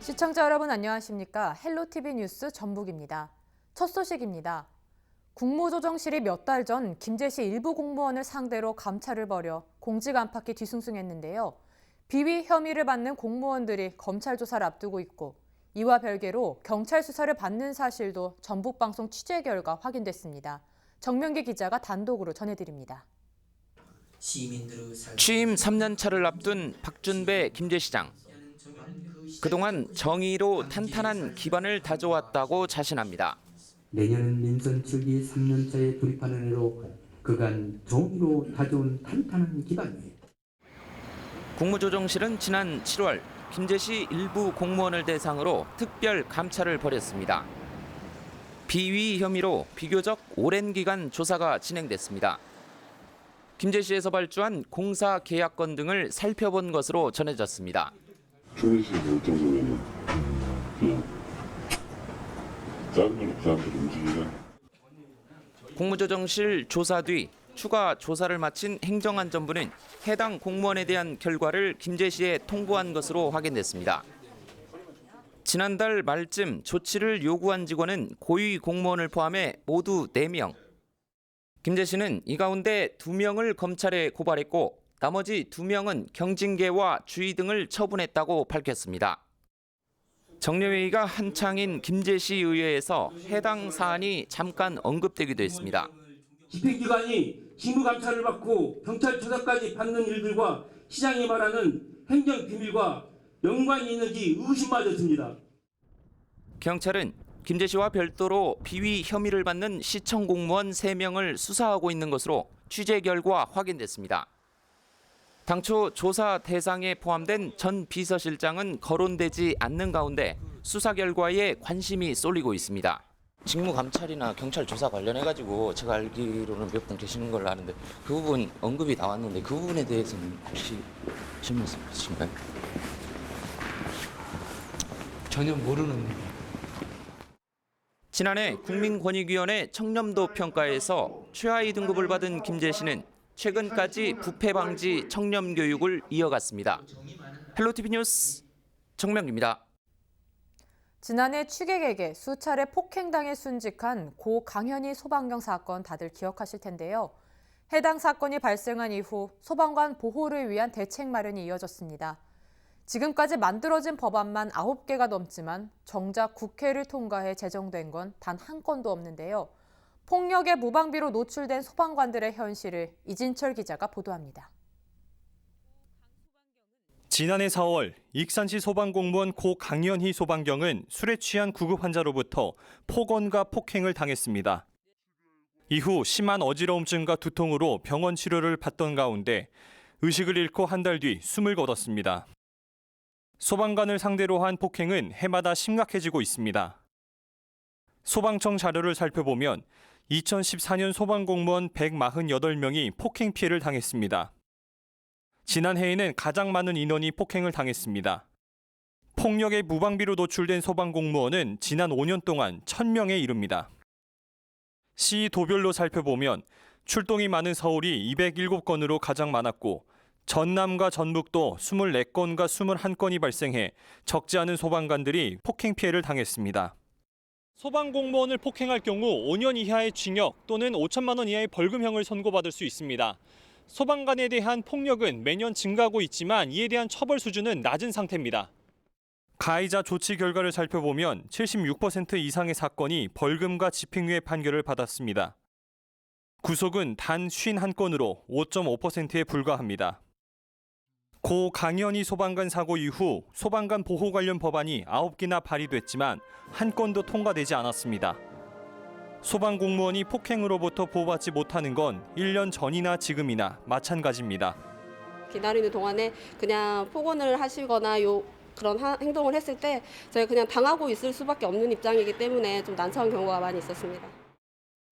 시청자 여러분 안녕하십니까? 헬로티비 뉴스 전북입니다. 첫 소식입니다. 국무조정실이 몇 달 전 김제시 일부 공무원을 상대로 감찰을 벌여 공직 안팎이 뒤숭숭했는데요. 비위 혐의를 받는 공무원들이 검찰 조사를 앞두고 있고 이와 별개로 경찰 수사를 받는 사실도 전북방송 취재 결과 확인됐습니다. 정명기 기자가 단독으로 전해드립니다. 취임 3년 차를 앞둔 박준배 김제시장. 그동안 정의로 탄탄한 기반을 다져왔다고 자신합니다. 내년은 민선 7기 3년차에 돌입하는 해로 그간 정의로 다져온 탄탄한 기반이에요. 국무조정실은 지난 7월 김제시 일부 공무원을 대상으로 특별 감찰을 벌였습니다. 비위 혐의로 비교적 오랜 기간 조사가 진행됐습니다. 김제시에서 발주한 공사 계약건 등을 살펴본 것으로 전해졌습니다. 초회시 볼 정도면은 작은 걸로 그 사람들 움직이면 국무조정실 조사 뒤 추가 조사를 마친 행정안전부는 해당 공무원에 대한 결과를 김제시에 통보한 것으로 확인됐습니다. 지난달 말쯤 조치를 요구한 직원은 고위 공무원을 포함해 모두 4명. 김제시는 이 가운데 2명을 검찰에 고발했고 나머지 2명은 경징계와 주의 등을 처분했다고 밝혔습니다. 정례회의가 한창인 김제시 의회에서 해당 사안이 잠깐 언급되기도 했습니다. 집행기관이 직무감찰을 받고 경찰 조사까지 받는 일들과 시장이 말하는 행정비밀과 연관이 있는지 의심마저 듭니다. 경찰은 김제시와 별도로 비위 혐의를 받는 시청 공무원 3명을 수사하고 있는 것으로 취재 결과 확인됐습니다. 당초 조사 대상에 포함된 전 비서실장은 거론되지 않는 가운데 수사 결과에 관심이 쏠리고 있습니다. 직무 감찰이나 경찰 조사 관련해가지고 제가 알기로는 몇 분 계시는 걸로 아는데 그 부분 언급이 나왔는데 그 부분에 대해서는 혹시 무슨 말씀 있으신가요? 전혀 모르는. 지난해 국민권익위원회 청렴도 평가에서 최하위 등급을 받은 김제시는 최근까지 부패 방지 청렴 교육을 이어갔습니다. 헬로티비 뉴스 정명기입니다. 지난해 취객에게 수차례 폭행당해 순직한 고 강현희 소방경 사건 다들 기억하실 텐데요. 해당 사건이 발생한 이후 소방관 보호를 위한 대책 마련이 이어졌습니다. 지금까지 만들어진 법안만 9개가 넘지만 정작 국회를 통과해 제정된 건 단 한 건도 없는데요. 폭력의 무방비로 노출된 소방관들의 현실을 이진철 기자가 보도합니다. 지난해 4월 익산시 소방공무원 고 강현희 소방경은 술에 취한 구급 환자로부터 폭언과 폭행을 당했습니다. 이후 심한 어지러움증과 두통으로 병원 치료를 받던 가운데 의식을 잃고 한 달 뒤 숨을 거뒀습니다. 소방관을 상대로 한 폭행은 해마다 심각해지고 있습니다. 소방청 자료를 살펴보면 2014년 소방공무원 148명이 폭행 피해를 당했습니다. 지난해에는 가장 많은 인원이 폭행을 당했습니다. 폭력의 무방비로 노출된 소방공무원은 지난 5년 동안 1,000명에 이릅니다. 시 도별로 살펴보면 출동이 많은 서울이 207건으로 가장 많았고 전남과 전북도 24건과 21건이 발생해 적지 않은 소방관들이 폭행 피해를 당했습니다. 소방공무원을 폭행할 경우 5년 이하의 징역 또는 5천만 원 이하의 벌금형을 선고받을 수 있습니다. 소방관에 대한 폭력은 매년 증가하고 있지만 이에 대한 처벌 수준은 낮은 상태입니다. 가해자 조치 결과를 살펴보면 76% 이상의 사건이 벌금과 집행유예 판결을 받았습니다. 구속은 단 51건으로 5.5%에 불과합니다. 고 강현희 소방관 사고 이후 소방관 보호 관련 법안이 9개나 발의됐지만 한 건도 통과되지 않았습니다. 소방공무원이 폭행으로부터 보호받지 못하는 건 1년 전이나 지금이나 마찬가지입니다. 기다리는 동안에 그냥 폭언을 하시거나 그런 행동을 했을 때 저희가 그냥 당하고 있을 수밖에 없는 입장이기 때문에 좀 난처한 경우가 많이 있었습니다.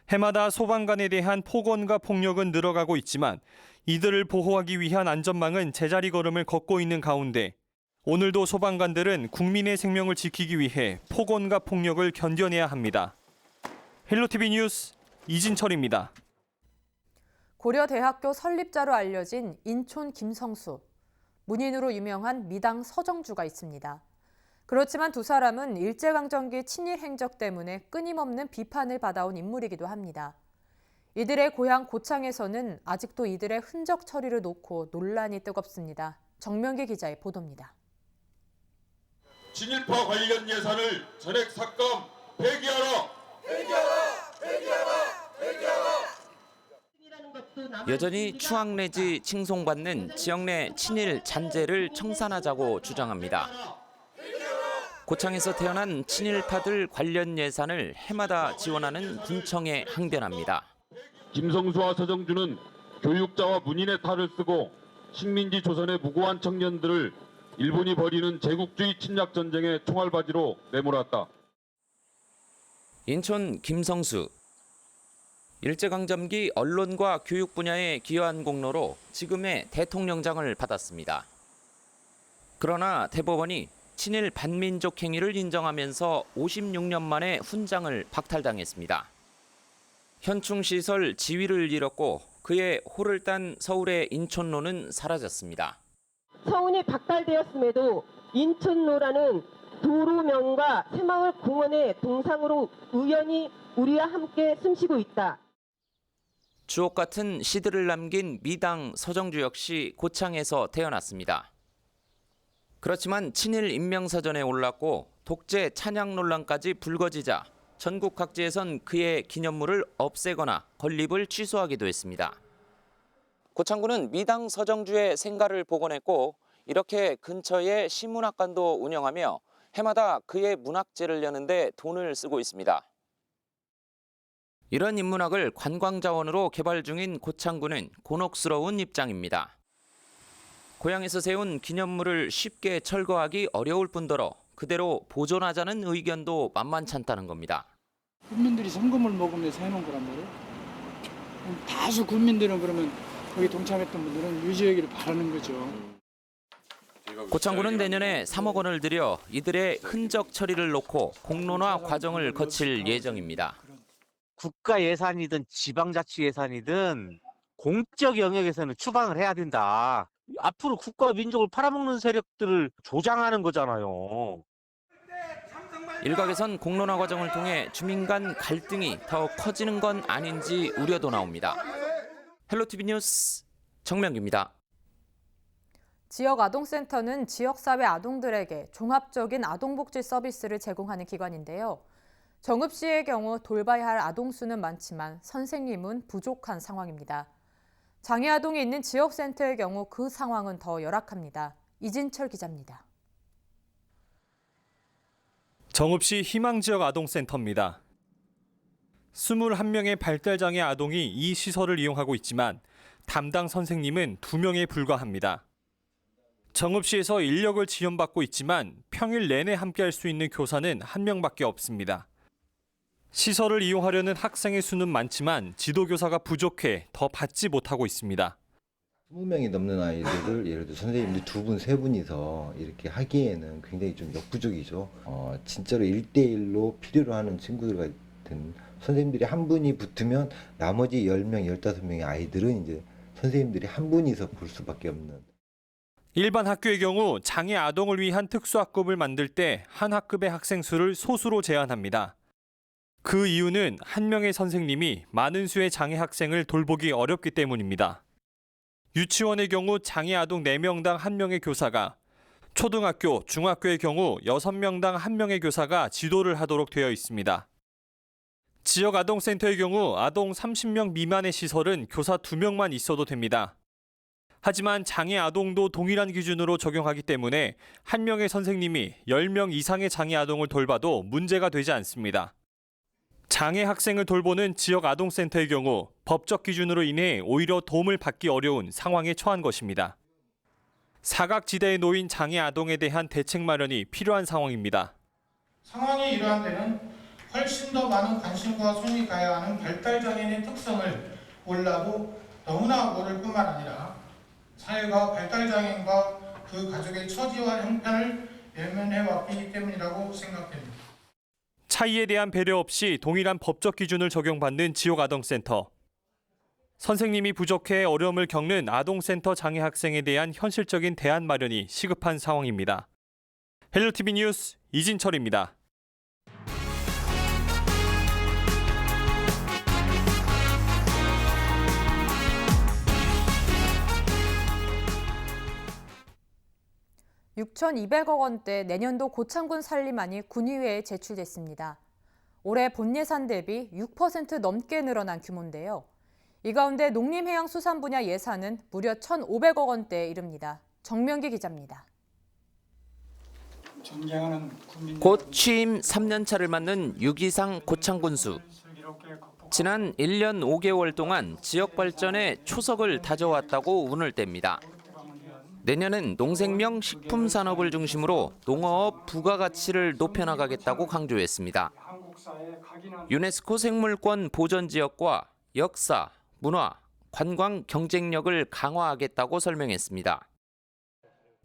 해마다 소방관에 대한 폭언과 폭력은 늘어가고 있지만 이들을 보호하기 위한 안전망은 제자리 걸음을 걷고 있는 가운데 오늘도 소방관들은 국민의 생명을 지키기 위해 폭언과 폭력을 견뎌내야 합니다. 헬로티비 뉴스 이진철입니다. 고려대학교 설립자로 알려진 인촌 김성수. 문인으로 유명한 미당 서정주가 있습니다. 그렇지만 두 사람은 일제강점기 친일 행적 때문에 끊임없는 비판을 받아온 인물이기도 합니다. 이들의 고향 고창에서는 아직도 이들의 흔적 처리를 놓고 논란이 뜨겁습니다. 정명기 기자의 보도입니다. 친일파 관련 예산을 전액 삭감, 폐기하라! 여전히 추앙 내지 칭송받는 지역 내 친일 잔재를 청산하자고 주장합니다. 고창에서 태어난 친일파들 관련 예산을 해마다 지원하는 군청에 항변합니다. 김성수와 서정주는 교육자와 문인의 탈을 쓰고 식민지 조선의 무고한 청년들을 일본이 벌이는 제국주의 침략 전쟁의 총알바지로 내몰았다. 인천 김성수. 일제강점기 언론과 교육 분야에 기여한 공로로 지금의 대통령장을 받았습니다. 그러나 대법원이 친일 반민족 행위를 인정하면서 56년 만에 훈장을 박탈당했습니다. 현충시설 지위를 잃었고 그의 호를 딴 서울의 인천로는 사라졌습니다. 서운이 박탈되었음에도 인천로라는 도로명과 새마을 공원의 동상으로 우연히 우리와 함께 숨쉬고 있다. 주옥 같은 시들을 남긴 미당 서정주 역시 고창에서 태어났습니다. 그렇지만 친일 인명사전에 올랐고 독재 찬양 논란까지 불거지자 전국 각지에선 그의 기념물을 없애거나 건립을 취소하기도 했습니다. 고창군은 미당 서정주의 생가를 복원했고 이렇게 근처에 시문학관도 운영하며 해마다 그의 문학제를 여는데 돈을 쓰고 있습니다. 이런 인문학을 관광자원으로 개발 중인 고창군은 곤혹스러운 입장입니다. 고향에서 세운 기념물을 쉽게 철거하기 어려울 뿐더러 그대로 보존하자는 의견도 만만찮다는 겁니다. 국민들이 성금을 먹으면서 해놓은 거란 말이에요. 다수 국민들은 그러면 거기 동참했던 분들은 유지하기를 바라는 거죠. 고창군은 내년에 3억 원을 들여 이들의 흔적 처리를 놓고 공론화 과정을 거칠 예정입니다. 국가 예산이든 지방자치 예산이든 공적 영역에서는 추방을 해야 된다. 앞으로 국가와 민족을 팔아먹는 세력들을 조장하는 거잖아요. 일각에선 공론화 과정을 통해 주민 간 갈등이 더 커지는 건 아닌지 우려도 나옵니다. 헬로티비 뉴스 정명기입니다. 지역 아동센터는 지역사회 아동들에게 종합적인 아동복지 서비스를 제공하는 기관인데요. 정읍시의 경우 돌봐야 할 아동 수는 많지만 선생님은 부족한 상황입니다. 장애 아동이 있는 지역센터의 경우 그 상황은 더 열악합니다. 이진철 기자입니다. 정읍시 희망지역 아동센터입니다. 21명의 발달장애 아동이 이 시설을 이용하고 있지만 담당 선생님은 2명에 불과합니다. 정읍시에서 인력을 지원받고 있지만 평일 내내 함께할 수 있는 교사는 1명밖에 없습니다. 시설을 이용하려는 학생의 수는 많지만 지도교사가 부족해 더 받지 못하고 있습니다. 20명이 넘는 아이들을 예를 들어 선생님들 2분, 3분이서 이렇게 하기에는 굉장히 좀 역부족이죠. 진짜로 1대1로 필요로 하는 친구들 같은 선생님들이 한 분이 붙으면 나머지 10명, 15명의 아이들은 이제 선생님들이 한 분이서 볼 수밖에 없는. 일반 학교의 경우 장애 아동을 위한 특수학급을 만들 때 한 학급의 학생 수를 소수로 제한합니다. 그 이유는 1명의 선생님이 많은 수의 장애 학생을 돌보기 어렵기 때문입니다. 유치원의 경우 장애 아동 4명당 1명의 교사가, 초등학교, 중학교의 경우 6명당 1명의 교사가 지도를 하도록 되어 있습니다. 지역 아동센터의 경우 아동 30명 미만의 시설은 교사 2명만 있어도 됩니다. 하지만 장애 아동도 동일한 기준으로 적용하기 때문에 1명의 선생님이 10명 이상의 장애 아동을 돌봐도 문제가 되지 않습니다. 장애 학생을 돌보는 지역 아동센터의 경우 법적 기준으로 인해 오히려 도움을 받기 어려운 상황에 처한 것입니다. 사각지대에 놓인 장애 아동에 대한 대책 마련이 필요한 상황입니다. 상황이 이러한 데는 훨씬 더 많은 관심과 손이 가야 하는 발달장애인의 특성을 몰라도 너무나 모를 뿐만 아니라 사회가 발달장애인과 그 가족의 처지와 형편을 외면해왔기 때문이라고 생각됩니다. 차이에 대한 배려 없이 동일한 법적 기준을 적용받는 지역 아동센터. 선생님이 부족해 어려움을 겪는 아동센터 장애 학생에 대한 현실적인 대안 마련이 시급한 상황입니다. 헬로티비 뉴스 이진철입니다. (6,200억) 원대 내년도 고창군 산림안이 군의회에 제출됐습니다. 올해 본 예산 대비 6% 넘게 늘어난 규모인데요. 이 가운데 농림해양수산 분야 예산은 무려 1,500억 원대에 이릅니다. 정명기 기자입니다. 곧 취임 3년차를 맞는 유기상 고창군수. 지난 1년 5개월 동안 지역 발전에 초석을 다져왔다고 운을 뗍니다. 내년은 농생명 식품 산업을 중심으로 농어업 부가가치를 높여나가겠다고 강조했습니다. 유네스코 생물권 보전 지역과 역사, 문화, 관광 경쟁력을 강화하겠다고 설명했습니다.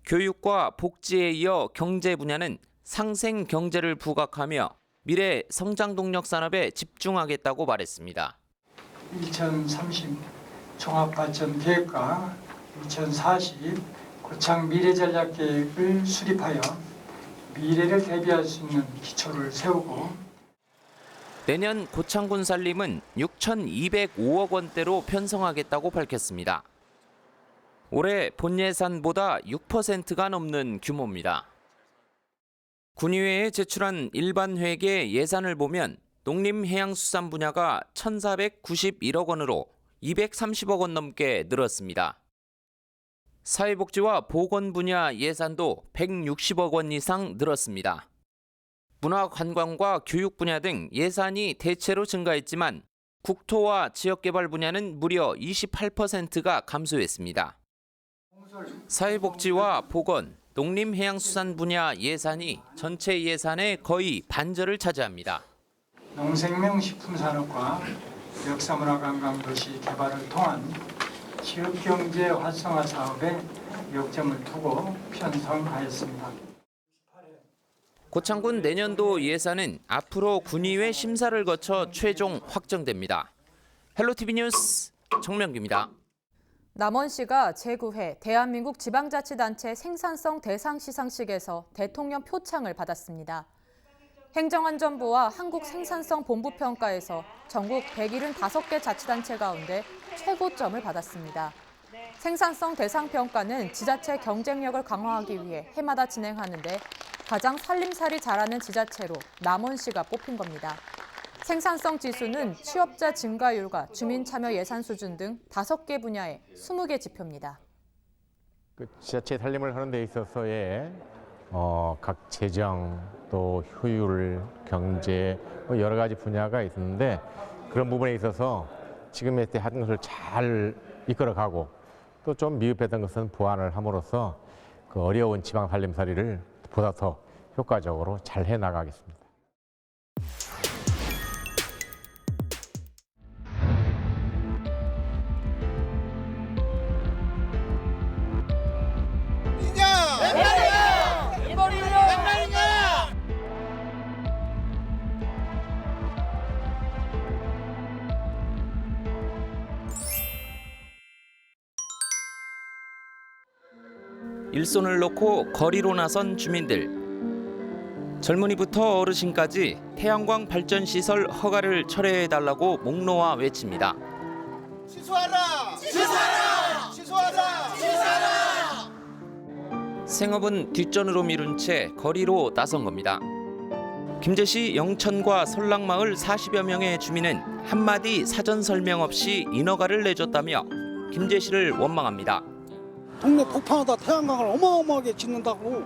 교육과 복지에 이어 경제 분야는 상생 경제를 부각하며 미래 성장 동력 산업에 집중하겠다고 말했습니다. 2030 종합발전 계획과 2040 고창 미래전략 계획을 수립하여 미래를 대비할 수 있는 기초를 세우고 내년 고창군 산림은 6,205억 원대로 편성하겠다고 밝혔습니다. 올해 본 예산보다 6%가 넘는 규모입니다. 군의회에 제출한 일반 회계 예산을 보면 농림해양수산 분야가 1,491억 원으로 230억 원 넘게 늘었습니다. 사회복지와 보건 분야 예산도 160억 원 이상 늘었습니다. 문화관광과 교육 분야 등 예산이 대체로 증가했지만 국토와 지역개발 분야는 무려 28%가 감소했습니다. 사회복지와 보건, 농림해양수산 분야 예산이 전체 예산의 거의 반절을 차지합니다. 농생명 식품산업과 역사문화관광도시 개발을 통한 지역경제 활성화 사업에 역점을 두고 편성하였습니다. 고창군 내년도 예산은 앞으로 군의회 심사를 거쳐 최종 확정됩니다. 헬로티비 뉴스 정명기입니다. 남원시가 제9회 대한민국 지방자치단체 생산성 대상 시상식에서 대통령 표창을 받았습니다. 행정안전부와 한국생산성본부평가에서 전국 175개 자치단체 가운데 최고점을 받았습니다. 생산성 대상 평가는 지자체 경쟁력을 강화하기 위해 해마다 진행하는데 가장 살림살이 잘하는 지자체로 남원시가 뽑힌 겁니다. 생산성 지수는 취업자 증가율과 주민 참여 예산 수준 등 5개 분야의 20개 지표입니다. 지자체 살림을 하는 데 있어서의 각 재정, 또 효율, 경제 여러 가지 분야가 있었는데 그런 부분에 있어서 지금의 때 하던 것을 잘 이끌어가고 또 좀 미흡했던 것은 보완을 함으로써 그 어려운 지방 살림살이를 보다 더 효과적으로 잘 해나가겠습니다. 일손을 놓고 거리로 나선 주민들. 젊은이부터 어르신까지 태양광 발전시설 허가를 철회해달라고 목 놓아 외칩니다. 취소하라! 취소하라! 취소하라! 취소하라! 생업은 뒷전으로 미룬 채 거리로 나선 겁니다. 김제시 영천과 설랑마을 40여 명의 주민은 한마디 사전 설명 없이 인허가를 내줬다며 김제시를 원망합니다. 동네 복판에다 태양광을 어마어마하게 짓는다고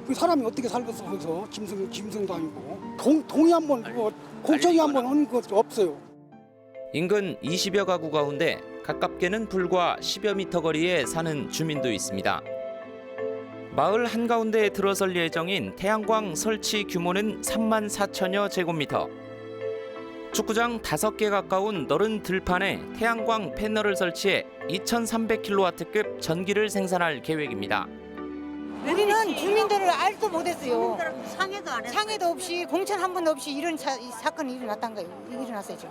그 사람이 어떻게 살겠어 거기서 짐승도 아니고 동의 한번 공청회 한번 하는 것 없어요. 인근 20여 가구 가운데 가깝게는 불과 10여 미터 거리에 사는 주민도 있습니다. 마을 한가운데에 들어설 예정인 태양광 설치 규모는 3만 4천여 제곱미터. 축구장 5개 가까운 넓은 들판에 태양광 패널을 설치해 2,300kW급 전기를 생산할 계획입니다. 우리는 주민들을 알도 못했어요. 상해도 없이 공천 한 번도 없이 이런 사건이 일어났어요 지금.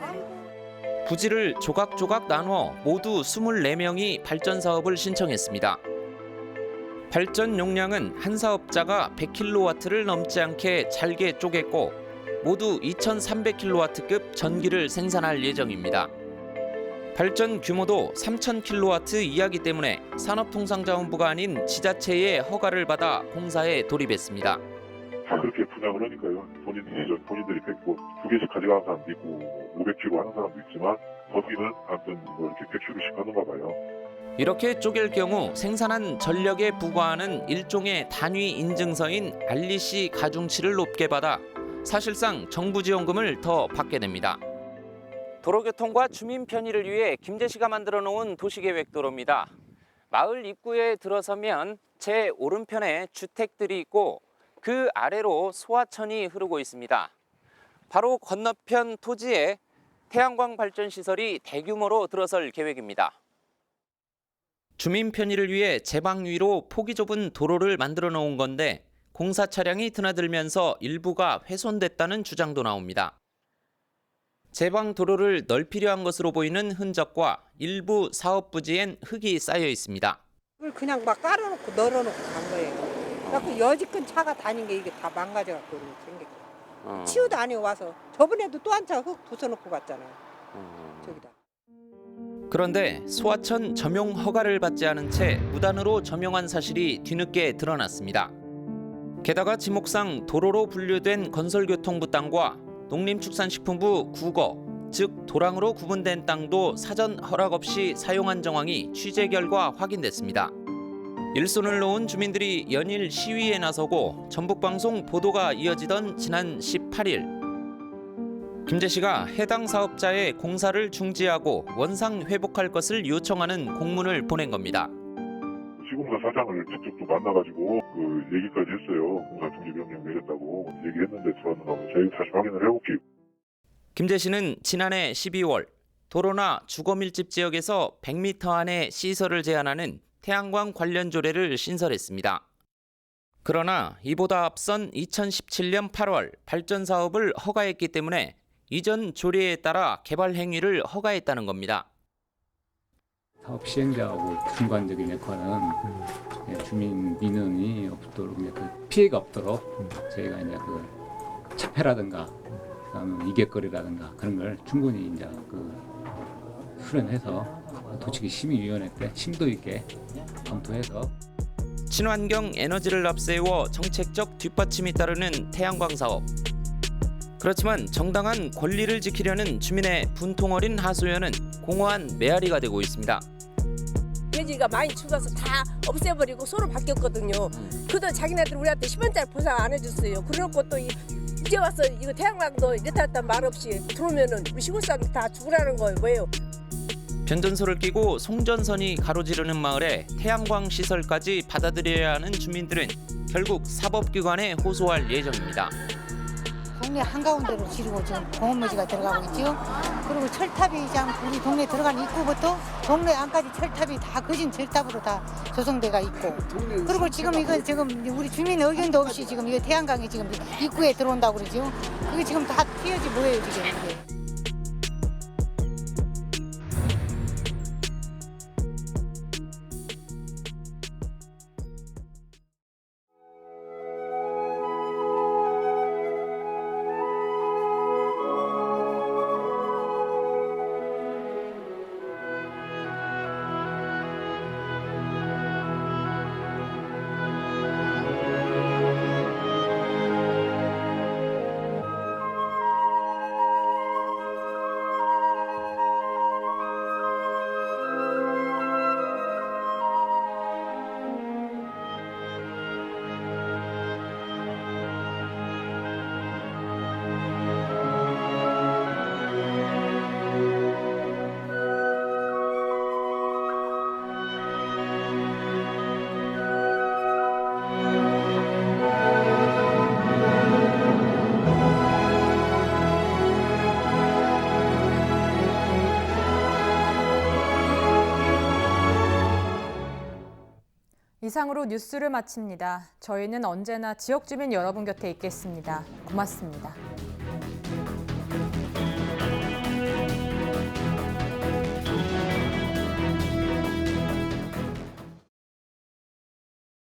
발전 용량은 한 사업자가 100kW를 넘지 않게 잘게 쪼갰고 모두 2,300kW급 전기를 생산할 예정입니다. 발전 규모도 3,000kW 이하이기 때문에 산업통상자원부가 아닌 지자체의 허가를 받아 공사에 돌입했습니다. 다 그렇게 분양을 하니까요. 본인들이 100고 2개씩 가져가는 사람도 있고 500kg 하는 사람도 있지만 거기는 아무튼 뭐 이렇게 100kg씩 하는가 봐요. 이렇게 쪼갤 경우 생산한 전력에 부과하는 일종의 단위 인증서인 REC 가중치를 높게 받아 사실상 정부 지원금을 더 받게 됩니다. 도로교통과 주민 편의를 위해 김제시가 만들어 놓은 도시계획도로입니다. 마을 입구에 들어서면 제 오른편에 주택들이 있고 그 아래로 소하천이 흐르고 있습니다. 바로 건너편 토지에 태양광 발전 시설이 대규모로 들어설 계획입니다. 주민 편의를 위해 제방 위로 폭이 좁은 도로를 만들어 놓은 건데 공사 차량이 드나들면서 일부가 훼손됐다는 주장도 나옵니다. 제방 도로를 넓히려 한 것으로 보이는 흔적과 일부 사업 부지엔 흙이 쌓여 있습니다. 이걸 그냥 막 깔아놓고 널어놓고 간 거예요. 그래서 여지껏 차가 다닌 게 이게 다 망가져갖고 생겼어요. 치우도 안 해요 와서. 저번에도 또 한 차 흙 부숴놓고 갔잖아요. 저기다. 그런데 소하천 점용 허가를 받지 않은 채 무단으로 점용한 사실이 뒤늦게 드러났습니다. 게다가 지목상 도로로 분류된 건설교통부 땅과 농림축산식품부 국어, 즉 도랑으로 구분된 땅도 사전 허락 없이 사용한 정황이 취재 결과 확인됐습니다. 일손을 놓은 주민들이 연일 시위에 나서고 전북방송 보도가 이어지던 지난 18일 김제시가 해당 사업자의 공사를 중지하고 원상 회복할 것을 요청하는 공문을 보낸 겁니다. 시공사 사장을 직접 또 만나가지고 그 얘기까지 했어요. 공사 중지 명령 내렸다고 얘기했는데 저는 저희 다시 확인을 해볼게요. 김제시는 지난해 12월 도로나 주거밀집 지역에서 100m 안에 시설을 제한하는 태양광 관련 조례를 신설했습니다. 그러나 이보다 앞선 2017년 8월 발전 사업을 허가했기 때문에 이전 조례에 따라 개발 행위를 허가했다는 겁니다. 사업 시행자하고 중간적인 역할은 주민 민원이 없도록 피해가 없도록 저희가 이제 그 차폐라든가 이객거리라든가 그런 걸 충분히 이제 수련해서 도치기 심의위원회 때 심도 있게 검토해서 친환경 에너지를 앞세워 정책적 뒷받침이 따르는 태양광 사업. 그렇지만 정당한 권리를 지키려는 주민의 분통 어린 하소연은 공허한 메아리가 되고 있습니다. 돼지가 많이 죽어서 다 없애버리고 소로 바뀌었거든요. 그래도 자기네들 우리한테 10원짜리 보상 안 해줬어요. 그래놓고 또 이제 와서 이거 태양광도 이랬다 말 없이 들어오면은 우리 시골 사람들 다 죽으라는 거예요. 뭐예요? 변전소를 끼고 송전선이 가로지르는 마을에 태양광 시설까지 받아들여야 하는 주민들은 결국 사법기관에 호소할 예정입니다. 동네 한가운데로 지르고 지금 공원묘지가 들어가고 있죠. 그리고 철탑이 우리 동네 들어가는 입구부터 동네 안까지 철탑이 다 거진 철탑으로 다 조성돼가 있고. 그리고 지금 이건 지금 우리 주민 의견도 없이 지금 이거 태양광이 지금 입구에 들어온다고 그러죠. 그게 지금 다 튀어지 뭐예요 지금 이게. 이상으로 뉴스를 마칩니다. 저희는 언제나 지역 주민 여러분 곁에 있겠습니다. 고맙습니다.